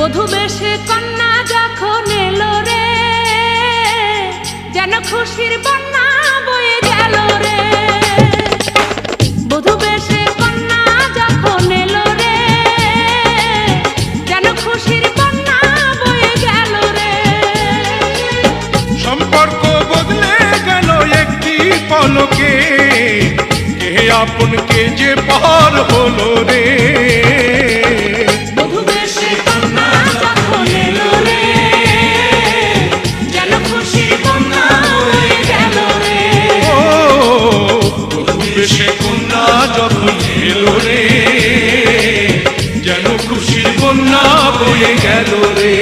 বধূ বেশে কন্যা যখন এলো রে, যেন খুশির বন্যা বয়ে গেল রে। বধূ বেশে কন্যা যখন এলো রে, যেন খুশির বন্যা বয়ে গেল রে। সম্পর্ক বদলে গেল একটি পলকে, কে আপন কে যে পার হলো রে। বধূ বেশে কন্যা যখন এলো রে, যেন খুশির বন্যা বয়ে গেল রে। ও বধূ বেশে কন্যা যখন এলো রে, যেন খুশির বন্যা বয়ে গেল রে।